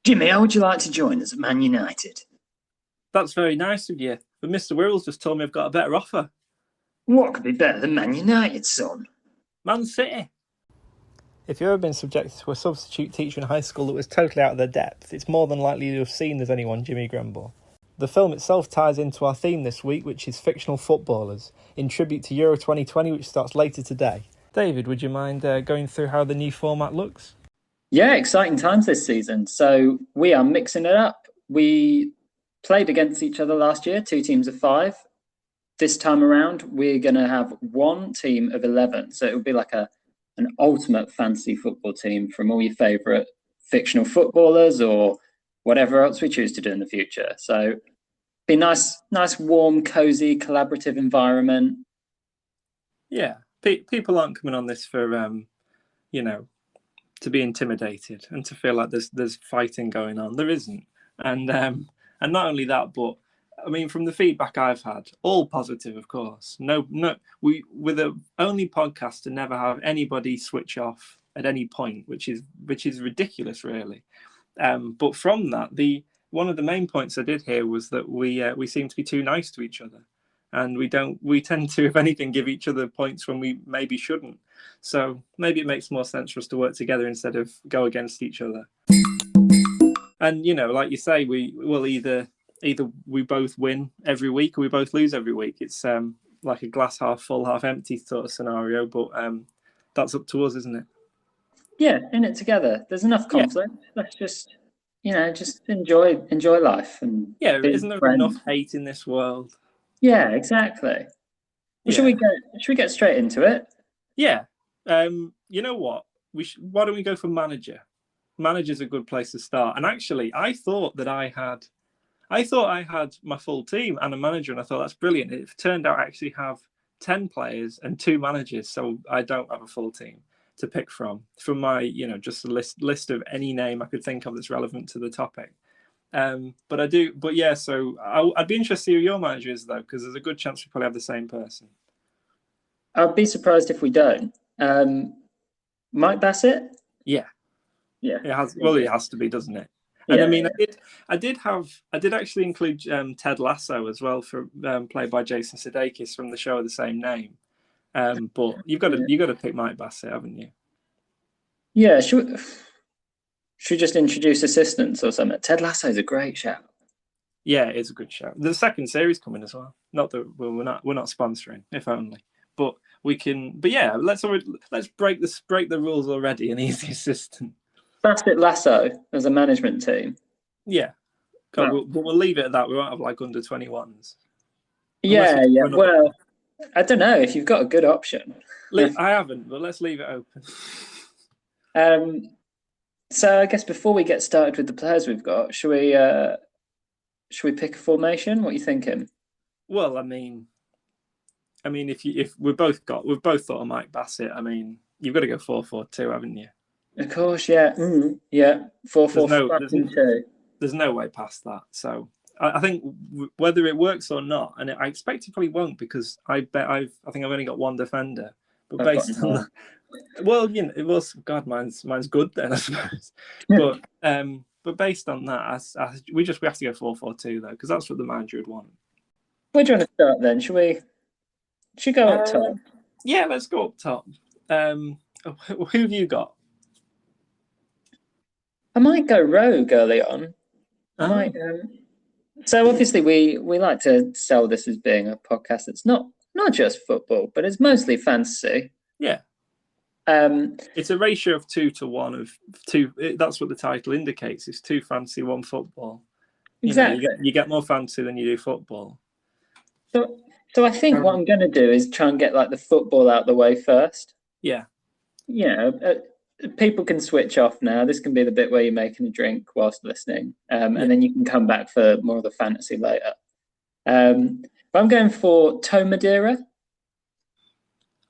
Jimmy, how would you like to join us at Man United? That's very nice of you. But Mr. Wirrell's just told me I've got a better offer. What could be better than Man United, son? Man City. If you've ever been subjected to a substitute teacher in high school that was totally out of their depth, it's more than likely to have seen There's Anyone Jimmy Grumble. The film itself ties into our theme this week, which is Fictional Footballers, in tribute to Euro 2020, which starts later today. David, would you mind going through how the new format looks? Yeah, exciting times this season. So we are mixing it up. We played against each other last year, 2 teams of 5. This time around, we're going to have 1 team of 11. So it will be like an ultimate fantasy football team from all your favourite fictional footballers or whatever else we choose to do in the future. So be nice, warm, cosy, collaborative environment. Yeah, people aren't coming on this for, to be intimidated and to feel like there's fighting going on. There isn't. And not only that, but I mean, from the feedback I've had, all positive, of course. We're the only podcast to never have anybody switch off at any point, which is ridiculous, really. But from that, one of the main points I did hear was that we seem to be too nice to each other, and we tend to, if anything, give each other points when we maybe shouldn't. So maybe it makes more sense for us to work together instead of go against each other. And like you say, we will either we both win every week or we both lose every week. It's like a glass half full, half empty sort of scenario, but that's up to us, isn't it? Yeah, in it together. There's enough conflict. Yeah. Let's just enjoy life. And isn't there enough hate in this world? Yeah, exactly. Well, should we get straight into it? Yeah. You know what? Why don't we go for manager? Manager's a good place to start. And actually, I thought I had my full team and a manager, and I thought that's brilliant. It turned out I actually have 10 players and 2 managers, so I don't have a full team to pick from my, just a list of any name I could think of that's relevant to the topic. But I do. But yeah, so I'd be interested to see who your manager is, though, because there's a good chance we probably have the same person. I'd be surprised if we don't. Mike Bassett? Yeah. Yeah. It has to be, doesn't it? And I did actually include Ted Lasso as well, for played by Jason Sudeikis from the show of the same name. But you've got to pick Mike Bassett, haven't you? Yeah. Should we just introduce assistants or something? Ted Lasso is a great shout. Yeah, it's a good shout. The second series coming as well. Not that we're not sponsoring, if only. But we can. But yeah, let's break the rules already. An easy assistant. Bassett Lasso as a management team. Yeah, we'll leave it at that. We won't have like under 21s. Yeah. Well, I don't know if you've got a good option. I haven't, but let's leave it open. So I guess before we get started with the players we've got, should we pick a formation? What are you thinking? Well, I mean, if we've both thought of Mike Bassett. I mean, you've got to go 4-4-2, haven't you? Of course, yeah. Yeah, 4-4-2. There's no way past that. So I think whether it works or not, and I expect it probably won't, because I think I've only got 1 defender. But based on that, well, it was mine's good then, I suppose. But based on that, we have to go 4-4-2 though, because that's what the manager would want. Where do you want to start then? Should we go up top? Yeah, let's go up top. Who have you got? I might go rogue early on. So obviously we like to sell this as being a podcast that's not just football, but it's mostly fantasy. Yeah. It's a ratio of 2 to 1 of 2. That's what the title indicates. It's 2 fantasy, 1 football. Exactly. You get more fantasy than you do football. So I think what I'm going to do is try and get like the football out the way first. Yeah. People can switch off now. This can be the bit where you're making a drink whilst listening, and then you can come back for more of the fantasy later. But I'm going for Madeira.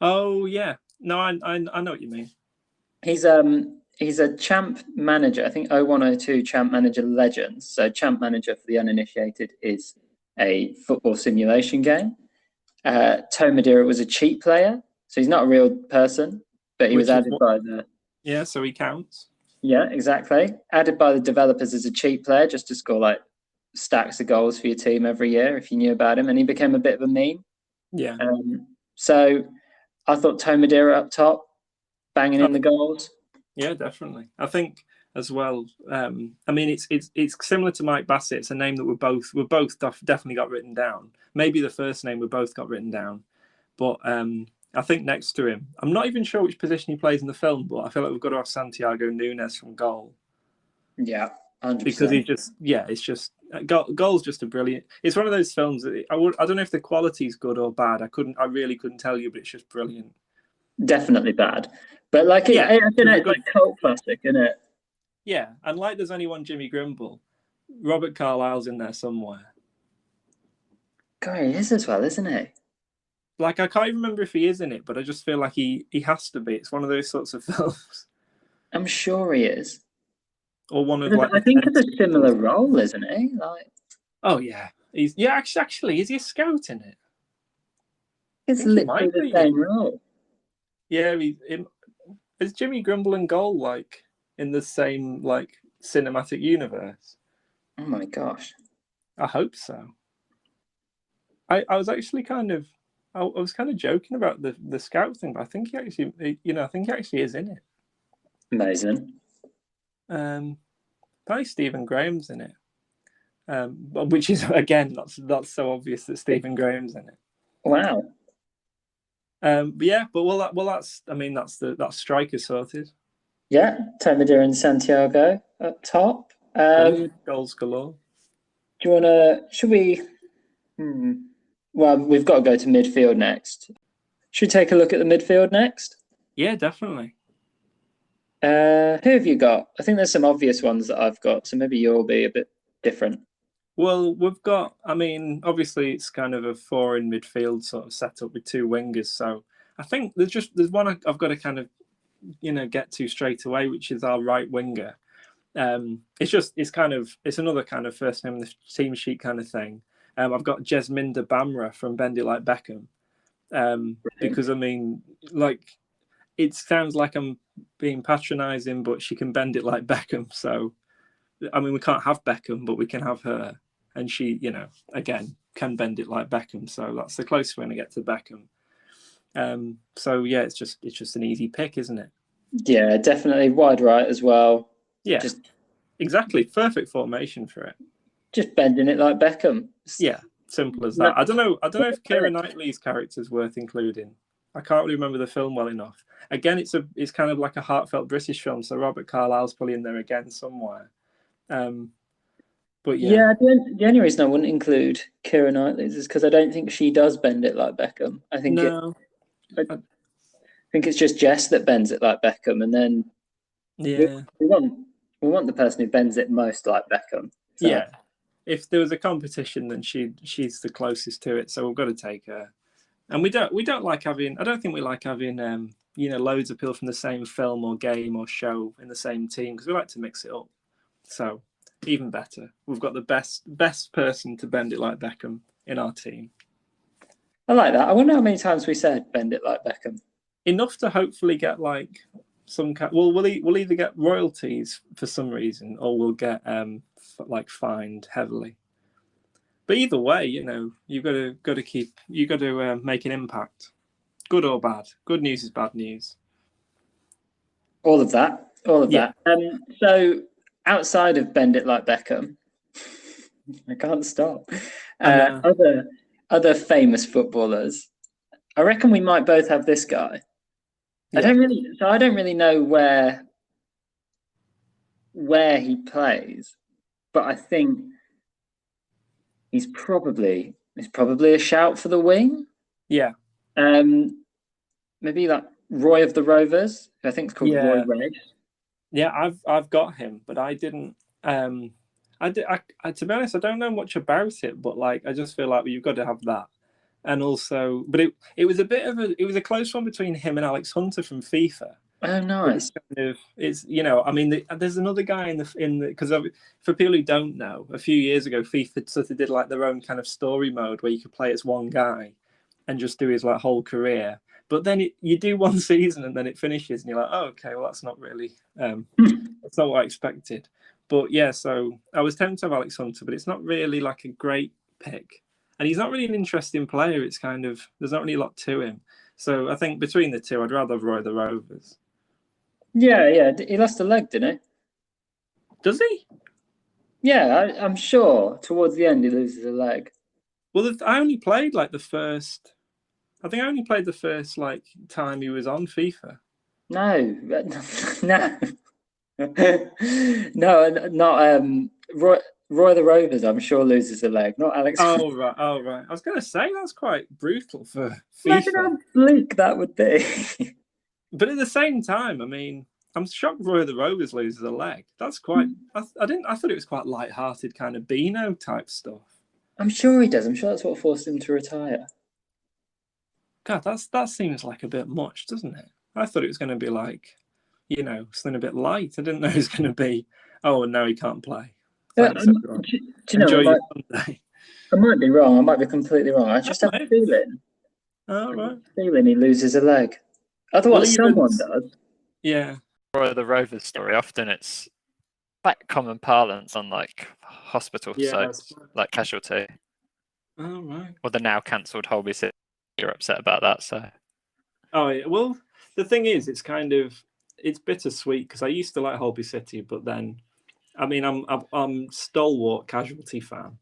Oh yeah, no, I know what you mean. He's a champ manager. I think 0102 champ manager legends. So champ manager for the uninitiated is a football simulation game. Madeira was a cheat player, so he's not a real person, but he was added by the. Yeah, so he counts. Yeah, exactly. Added by the developers as a cheap player, just to score like stacks of goals for your team every year if you knew about him, and he became a bit of a meme. Yeah. So I thought Madeira up top, banging in the goals. Yeah, definitely. I think as well. I mean, it's similar to Mike Bassett. It's a name that we're both definitely got written down. Maybe the first name we both got written down, but I think next to him, I'm not even sure which position he plays in the film, but I feel like we've got to have Santiago Munez from goal. Yeah, 100%. Because it's just goal's just a brilliant. It's one of those films that I don't know if the quality's good or bad. I really couldn't tell you, but it's just brilliant. Definitely bad, but like I don't know, it's like cult classic, isn't it? Yeah, and like there's only one Jimmy Grimble, Robert Carlyle's in there somewhere. God, he is as well, isn't he? Like, I can't even remember if he is in it, but I just feel like he has to be. It's one of those sorts of films. I'm sure he is. Or one of I think it's a similar role, isn't he? Like, oh yeah, actually, is he a scout in it? It's literally the same role. Yeah, is Jimmy Grimble and goal like in the same like cinematic universe? Oh my gosh! I hope so. I was actually I was kind of joking about the scout thing, but I think he actually, I think he actually is in it. Amazing. Probably Stephen Graham's in it, which is again not so obvious that Stephen Graham's in it. Wow. But yeah, but that's striker sorted. Yeah, Madeira and Santiago up top. Goals galore. Do you want to? Should we? Well, we've got to go to midfield next. Should we take a look at the midfield next? Yeah, definitely. Who have you got? I think there's some obvious ones that I've got, so maybe you'll be a bit different. Well, we've got, obviously it's kind of a 4 in midfield sort of setup with 2 wingers. So I think there's one I've got to kind of, get to straight away, which is our right winger. It's another kind of first name in the team sheet kind of thing. I've got Jesminda Bhamra from Bend It Like Beckham. Because it sounds like I'm being patronising, but she can bend it like Beckham. So, we can't have Beckham, but we can have her. And she, again, can bend it like Beckham. So that's the closest we're going to get to Beckham. So yeah, it's just an easy pick, isn't it? Yeah, definitely wide right as well. Yeah, exactly. Perfect formation for it. Just bending it like Beckham. Yeah, simple as that. I don't know if Keira Knightley's character is worth including. I can't really remember the film well enough. Again, it's kind of like a heartfelt British film, so Robert Carlyle's probably in there again somewhere. But yeah, the only reason I wouldn't include Keira Knightley's is because I don't think she does bend it like Beckham. I think I think it's just Jess that bends it like Beckham, and then we want the person who bends it most like Beckham. So. Yeah, if there was a competition, then she's the closest to it, so we've got to take her. And we don't like having. I don't think we like having loads of people from the same film or game or show in the same team, because we like to mix it up. So even better, we've got the best person to bend it like Beckham in our team. I like that. I wonder how many times we said bend it like Beckham. Enough to hopefully get like some kind. Well, we'll either get royalties for some reason, or we'll get fined heavily. But either way, you've got to make an impact, good or bad. Good news is bad news. All of that. So outside of bend it like Beckham, I can't stop. Other famous footballers. I reckon we might both have this guy. Yeah. I don't really know where he plays, but I think he's probably a shout for the wing. Yeah. Maybe like Roy of the Rovers, who I think is called Roy Ray. Yeah, I've got him, but I didn't. To be honest, I don't know much about it, but I just feel like you've got to have that. And also, but it was a close one between him and Alex Hunter from FIFA. Oh, nice. There's another guy in the because for people who don't know, a few years ago, FIFA sort of did their own kind of story mode where you could play as one guy and just do his whole career. But then you do one season and then it finishes, and you're like, oh, okay, well, that's not really, that's not what I expected. But yeah, so I was tempted to have Alex Hunter, but it's not really like a great pick. And he's not really an interesting player. It's kind of, there's not really a lot to him. So I think between the two, I'd rather have Roy the Rovers. Yeah. He lost a leg, didn't he? Does he? Yeah, I'm sure towards the end he loses a leg. Well, I only played like the first, I think I only played the first like time he was on FIFA. No, no. No, not Roy the Rovers, I'm sure loses a leg, not Alex. Oh right. I was going to say that's quite brutal for Imagine FIFA. how bleak that would be. But at the same time, I mean, I'm shocked Roy the Rovers loses a leg. That's quite. I thought it was quite light-hearted kind of Beano type stuff. I'm sure he does. I'm sure that's what forced him to retire. God, that seems like a bit much, doesn't it? I thought it was going to be like, something a bit light. I didn't know it was going to be. Oh, and now he can't play. Thanks, everyone. Do you know? Enjoy your Sunday. I might be wrong. I might be completely wrong. I just have a feeling. Oh, right. Feeling he loses a leg. Otherwise, someone does. Yeah. For the Rovers story, often it's quite common parlance on like hospital sites, like Casualty. Oh, right. Or the now cancelled Holby City. You're upset about that, so. Oh, yeah. Well, the thing is, it's bittersweet because I used to like Holby City, but then, I mean, I'm stalwart Casualty fan.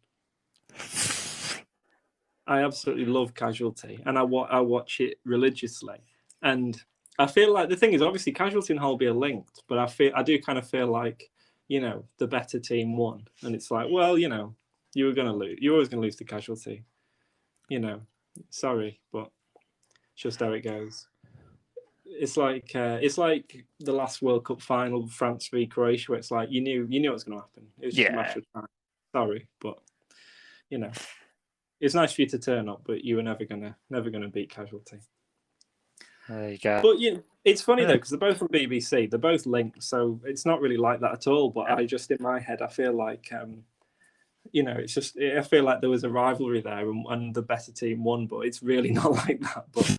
I absolutely love Casualty, and I watch it religiously. And I feel like the thing is, obviously, Casualty and Holby are linked, but I do kind of feel like, the better team won, and it's like, well, you were going to lose. You're always going to lose to Casualty. Sorry, but just how it goes. It's like the last World Cup final, France v Croatia, where it's like you knew what was going to happen. It was just a matter of time. Sorry, but it's nice for you to turn up, but you were never gonna beat Casualty. There you go. But it's funny though because they're both from BBC. They're both linked, so it's not really like that at all. But I just in my head, I feel like it's just I feel like there was a rivalry there, and the better team won. But it's really not like that. But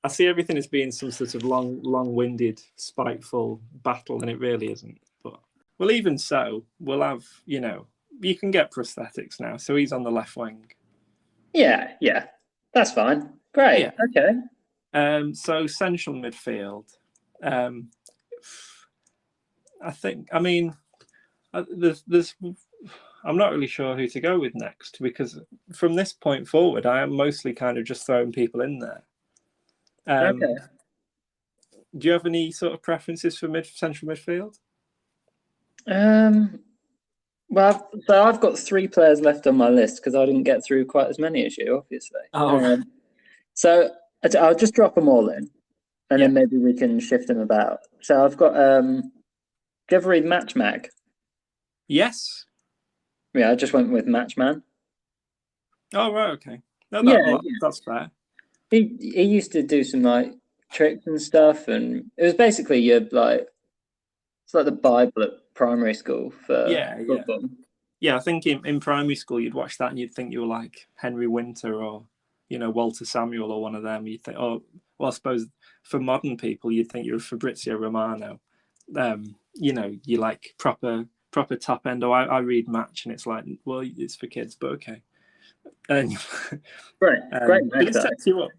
I see everything as being some sort of long-winded, spiteful battle, and it really isn't. But well, even so, we'll have you can get prosthetics now. So he's on the left wing. Yeah, that's fine. Great. Yeah. Okay. So central midfield. I think. I mean, there's. I'm not really sure who to go with next because from this point forward, I am mostly kind of just throwing people in there. Okay. Do you have any sort of preferences for central midfield? Well, so I've got 3 players left on my list because I didn't get through quite as many as you, obviously. Oh. So I'll just drop them all in, and then maybe we can shift them about. So I've got. Do you ever read Matchmak? Yes. Yeah, I just went with Matchman. Oh right, okay. No, that's fair. He used to do some like tricks and stuff, and it was basically it's like the Bible at primary school for football. Yeah, I think in primary school you'd watch that and you'd think you were like Henry Winter or Walter Samuel or one of them. You'd think, I suppose for modern people you'd think you were Fabrizio Romano. You like proper top end. Oh, I read Match and it's like, well, it's for kids, but okay. And great. But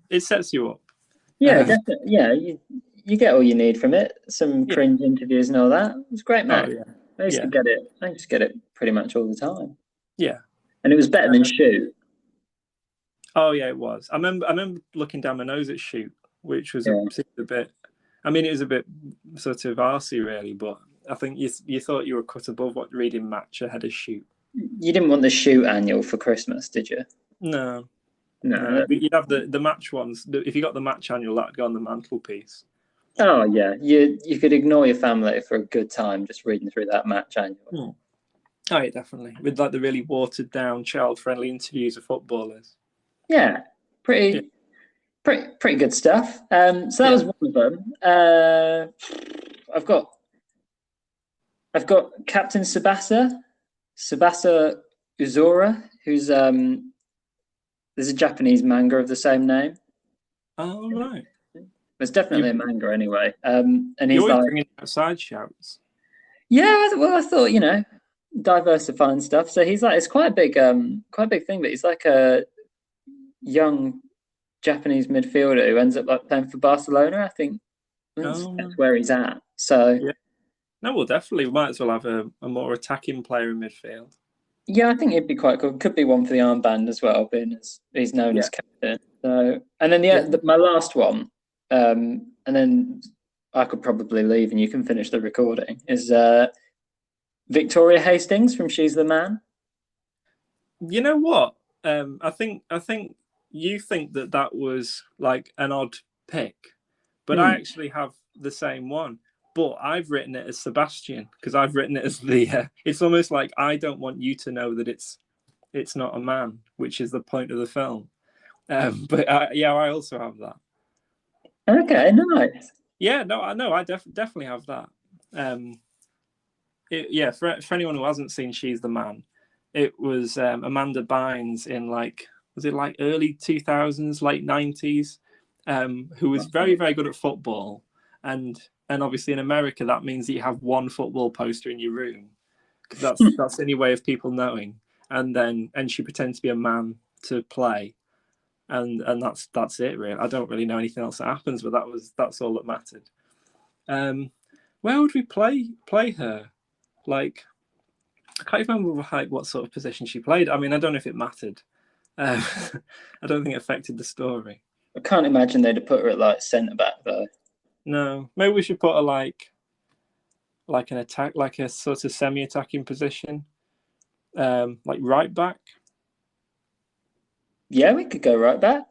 it sets you up. Yeah, definitely. Yeah, you get all you need from it. Some cringe interviews and all that. It was great, man. Oh, yeah. I used to get it pretty much all the time. Yeah, and it was better than Shoot. Oh yeah, it was. I remember looking down my nose at Shoot, which was a bit. I mean, it was a bit sort of arsey, really, but I think you thought you were cut above reading Match ahead of Shoot. You didn't want the Shoot annual for Christmas, did you? No. But you'd have the Match ones. If you got the Match annual, that'd go on the mantelpiece. Oh yeah, you could ignore your family for a good time just reading through that Match annual. Oh yeah, definitely. With like the really watered down, child friendly interviews of footballers. Yeah, pretty good stuff. So that was one of them. I've got Captain Tsubasa Uzora, who's there's a Japanese manga of the same name. Oh right. It's definitely a manga anyway. And You're he's always like, bringing outside shouts. yeah, well, I thought, diversifying stuff. So he's like, it's quite a big thing, but he's like a young Japanese midfielder who ends up like playing for Barcelona. I think that's where he's at. So yeah. No, well, definitely, we might as well have a more attacking player in midfield. yeah, I think it'd be quite cool. Could be one for the armband as well, being as he's known as captain. So, and then my last one, and then I could probably leave and you can finish the recording. Is Victoria Hastings from She's the Man. You know what? I think you think that was like an odd pick, but I actually have the same one. But I've written it as Sebastian because I've written it as the. It's almost like I don't want you to know that it's not a man, which is the point of the film. But I also have that. Okay, nice. Yeah, no, I know. I definitely have that. For anyone who hasn't seen She's the Man, it was Amanda Bynes in was it early 2000s, late 90s, who was very, very good at football. And obviously in America, that means that you have one football poster in your room because that's the only way of people knowing. And she pretends to be a man to play. And that's it, really. I don't really know anything else that happens, but that's all that mattered. Where would we play her? I can't remember what sort of position she played. I mean, I don't know if it mattered. I don't think it affected the story. I can't imagine they'd have put her at centre back though. No, maybe we should put her like an attack, like a sort of semi-attacking position, like right back. Yeah, we could go right back.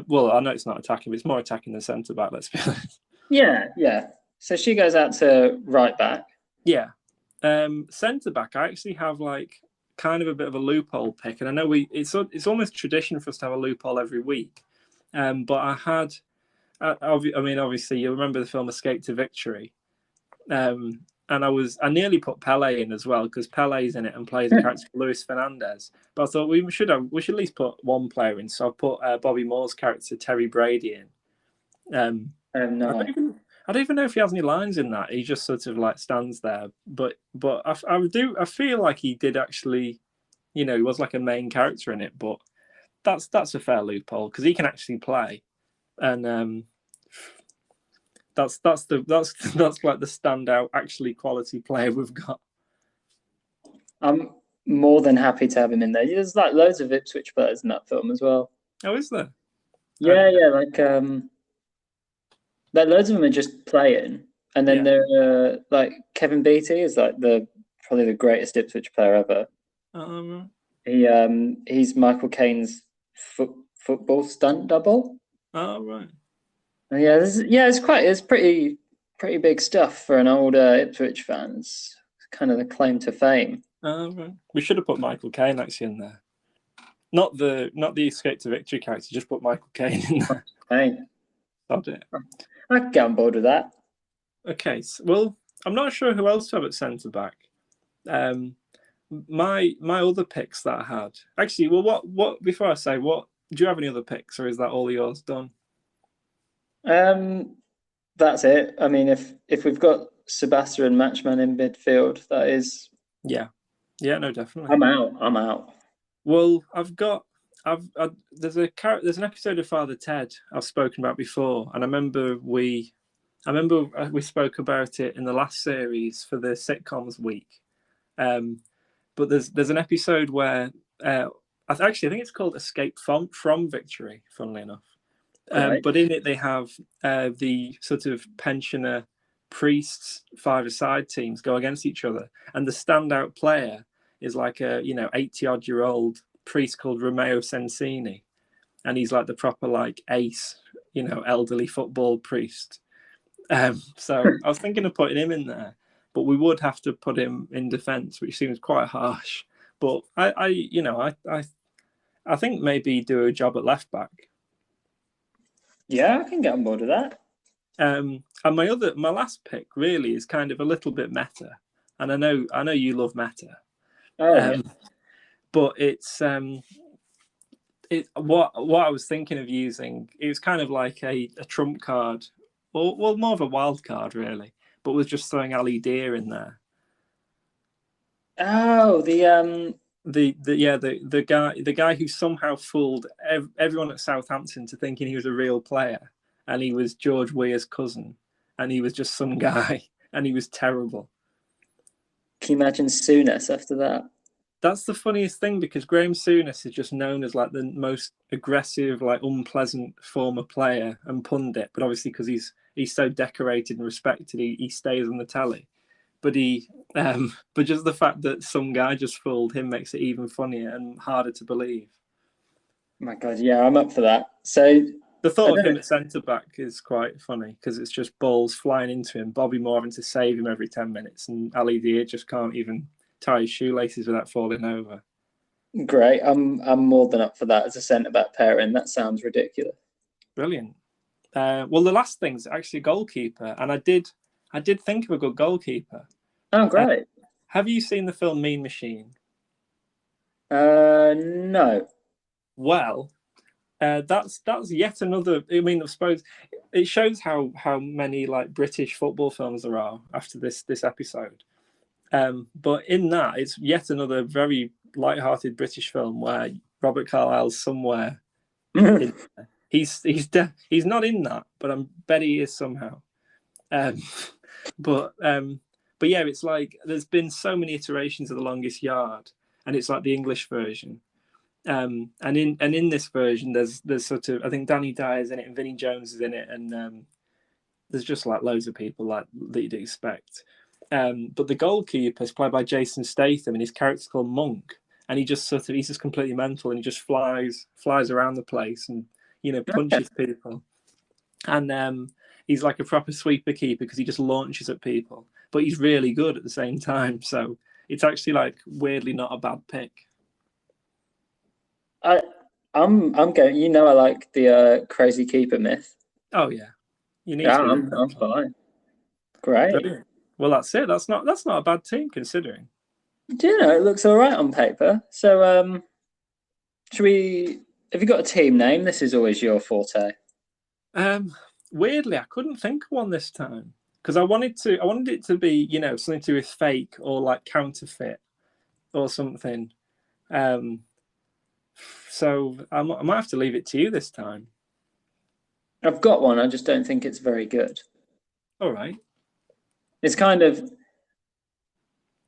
Well, I know it's not attacking, but it's more attacking than centre back. Let's be honest. Yeah. So she goes out to right back. Yeah. Centre back, I actually have kind of a bit of a loophole pick, and I know it's almost tradition for us to have a loophole every week. But I had, obviously you remember the film Escape to Victory, and I nearly put Pele in as well because Pele's in it and plays a character called Luis Fernandez. But I thought we should at least put one player in, so I put Bobby Moore's character Terry Brady in. No. I don't even know if he has any lines in that. He just sort of stands there. But I feel like he did actually, he was like a main character in it. But that's a fair loophole because he can actually play, and that's like the standout actually quality player we've got. I'm more than happy to have him in there. There's loads of Ipswich players in that film as well. Oh, is there? Yeah, loads of them are just playing, and then there are Kevin Beattie is probably the greatest Ipswich player ever. He's Michael Caine's football stunt double. Oh right. It's pretty big stuff for an older Ipswich fan. It's kind of the claim to fame. Right. We should have put Michael Caine actually in there. Not the Escape to Victory character. Just put Michael Caine in there. Caine. Got it. I can get on board with that. Okay. Well, I'm not sure who else to have at centre back. My other picks that I had actually. Well, what before I say what, do you have any other picks, or is that all yours done? That's it. I mean, if we've got Tsubasa and Matchman in midfield, that is. Yeah. No, definitely. I'm out. Well, there's an episode of Father Ted I've spoken about before, and I remember we spoke about it in the last series for the sitcoms week. But there's an episode where I think it's called Escape from Victory, funnily enough. Right. But in it they have the sort of pensioner priests 5-a-side teams go against each other, and the standout player is like a 80-odd-year-old priest called Romeo Sensini, and he's like the proper ace, elderly football priest. So I was thinking of putting him in there, but we would have to put him in defence, which seems quite harsh. But I think maybe do a job at left back. Yeah, I can get on board with that. And my last pick really is kind of a little bit meta, and I know you love meta. Yeah. But it's what I was thinking of using. It was kind of like a trump card or well, more of a wild card really, but was just throwing Ali Deer in there. Oh, The guy who somehow fooled everyone at Southampton to thinking he was a real player, and he was George Weah's cousin, and he was just some guy, and he was terrible. Can you imagine Souness after that? That's the funniest thing, because Graham Souness is just known as like the most aggressive, like unpleasant former player and pundit, but obviously because he's so decorated and respected, he stays on the telly. But but just the fact that some guy just fooled him makes it even funnier and harder to believe. Oh my God, yeah, I'm up for that. So the thought of him at centre back is quite funny, because it's just balls flying into him, Bobby Moore having to save him every 10 minutes, and Ali Dia just can't even tie his shoelaces without falling over. Great, I'm more than up for that as a centre back pairing. That sounds ridiculous. Brilliant. Well, the last thing's actually a goalkeeper, and I did think of a good goalkeeper. Oh, great. Have you seen the film Mean Machine? No. Well, that's yet another. I mean, I suppose it shows how many like British football films there are after this episode. But in that, it's yet another very light-hearted British film where Robert Carlyle's somewhere. He's not in that, but I bet he is somehow. But yeah, it's like there's been so many iterations of The Longest Yard, and it's like the English version. And in this version, there's sort of, I think Danny Dyer's in it and Vinnie Jones is in it, and there's just like loads of people like that you'd expect. But the goalkeeper is played by Jason Statham, and his character's called Monk, and he's just completely mental, and he just flies around the place and punches people, and he's like a proper sweeper keeper because he just launches at people, but he's really good at the same time. So it's actually like weirdly not a bad pick. I'm going. I like the crazy keeper myth. Oh yeah, you need. Yeah, I'm fine. Great. Brilliant. Well, that's it. That's not a bad team considering. Do you know, it looks all right on paper. So, should we? Have you got a team name? This is always your forte. Weirdly, I couldn't think of one this time because I wanted it to be something to do with fake or like counterfeit or something. So I might have to leave it to you this time. I've got one. I just don't think it's very good. All right. It's kind of.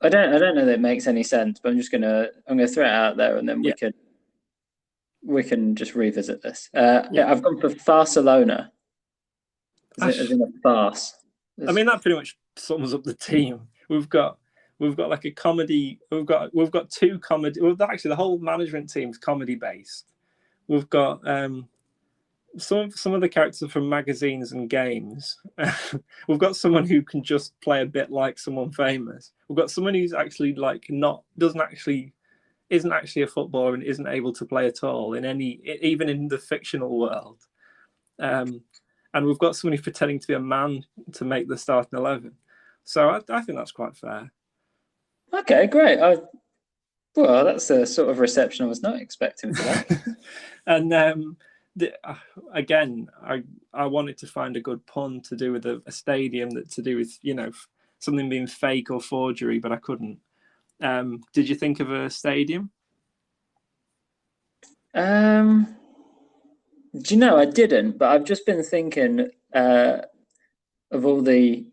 I don't know that it makes any sense, but I'm gonna throw it out there, and then we can just revisit this. I've gone for Barcelona. As in a farce. I mean, that pretty much sums up the team. We've got like a comedy. We've got two comedy. Well, actually, the whole management team's comedy based. We've got some of the characters from magazines and games. We've got someone who can just play a bit like someone famous. We've got someone who's actually like isn't actually a footballer and isn't able to play at all even in the fictional world. And we've got someone who's pretending to be a man to make the starting 11. So I think that's quite fair. Okay, great. Well, that's a sort of reception I was not expecting for that. And again, I wanted to find a good pun to do with a stadium that to do with something being fake or forgery, but I couldn't. Did you think of a stadium? Do you know, I didn't, but I've just been thinking of all the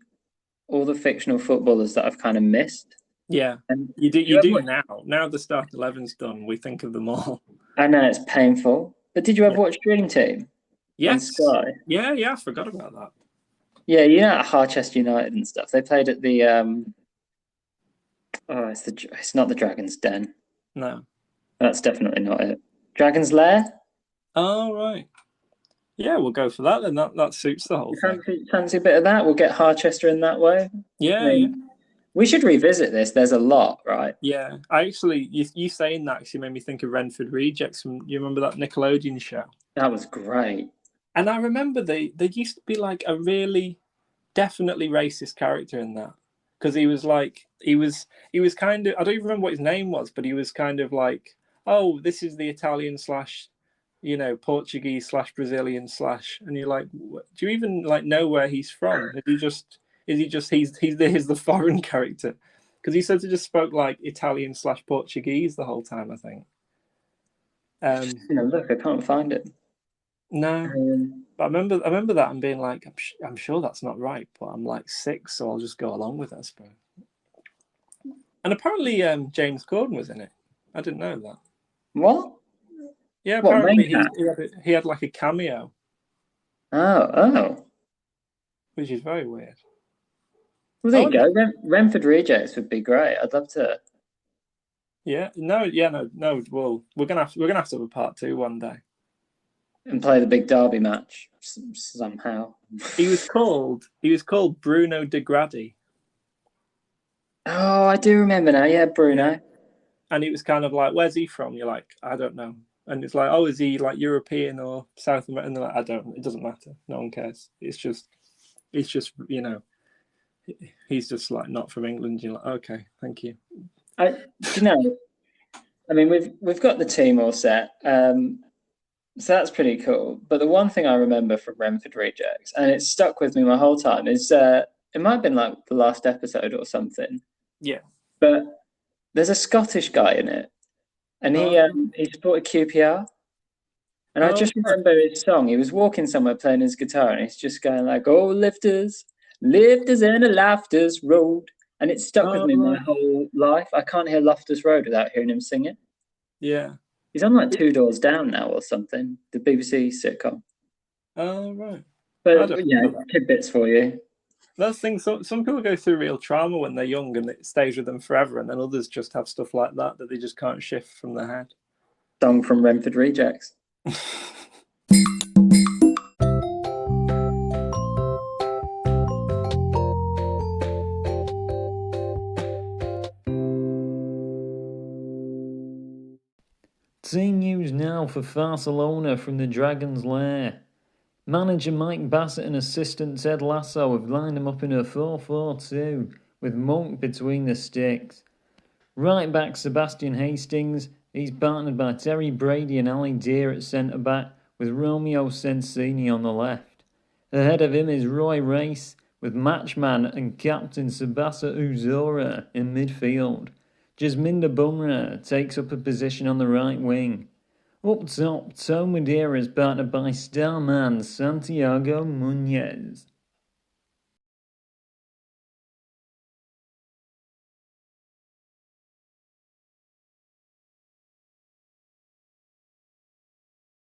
fictional footballers that I've kind of missed. Yeah, and you do now. Now the start 11's done, we think of them all. I know it's painful, but did you ever watch Dream Team? Yes. On Sky? Yeah, I forgot about that. Yeah, at Harchester United and stuff. They played at the it's not the Dragon's Den. No, that's definitely not it. Dragon's Lair. Oh right. Yeah, we'll go for that then. That suits the whole thing. Fancy a bit of that? We'll get Harchester in that way. Yeah. We should revisit this. There's a lot, right? Yeah. I actually, you saying that actually made me think of Renford Rejects. You remember that Nickelodeon show? That was great. And I remember there used to be like a really definitely racist character in that. Because he was kind of, I don't even remember what his name was, but he was kind of like, oh, this is the Italian / Portuguese / Brazilian / and you're like, do you even know where he's from? He's the foreign character? Because he said he just spoke Italian / Portuguese the whole time, I think. Look, I can't find it. No, but I remember that and being like, I'm sure that's not right, but I'm 6, so I'll just go along with it, I suppose. And apparently, James Corden was in it. I didn't know that. What? Yeah, apparently he had a cameo. Oh. Which is very weird. Well, there you go. Renford Rejects would be great. I'd love to. Yeah. No. Well, we're gonna have to have a part 2 one day. And play the big derby match somehow. He was called Bruno de Grady. Oh, I do remember now. Yeah, Bruno. And it was kind of where's he from? You're like, I don't know. And it's oh, is he European or South American? And they're like, I don't. It doesn't matter. No one cares. It's just he's just not from England. You're like, okay, thank you. I mean, we've got the team all set. So that's pretty cool. But the one thing I remember from Renford Rejects, and it's stuck with me my whole time, is it might have been the last episode or something. Yeah. But there's a Scottish guy in it, and he supported QPR. And I just remember his song. He was walking somewhere playing his guitar, and he's just going "Oh, lifters and a Lafters Road," and it stuck with me my whole life. I can't hear Lafters Road without hearing him sing it. Yeah. He's on 2 Doors Down now or something, the BBC sitcom. Oh, right. But tidbits for you. Those things, some people go through real trauma when they're young and it stays with them forever, and then others just have stuff like that they just can't shift from their head. Song from Renford Rejects. Team news now for Barcelona from the Dragon's Lair. Manager Mike Bassett and assistant Ted Lasso have lined them up in a 4-4-2 with Monk between the sticks. Right back Sebastian Hastings, he's partnered by Terry Brady and Ali Deer at centre-back with Romeo Sensini on the left. Ahead of him is Roy Race with matchman and captain Tsubasa Uzora in midfield. Jasminda Bhamra takes up a position on the right wing. Up top, Madeira is partnered by starman Santiago Munez.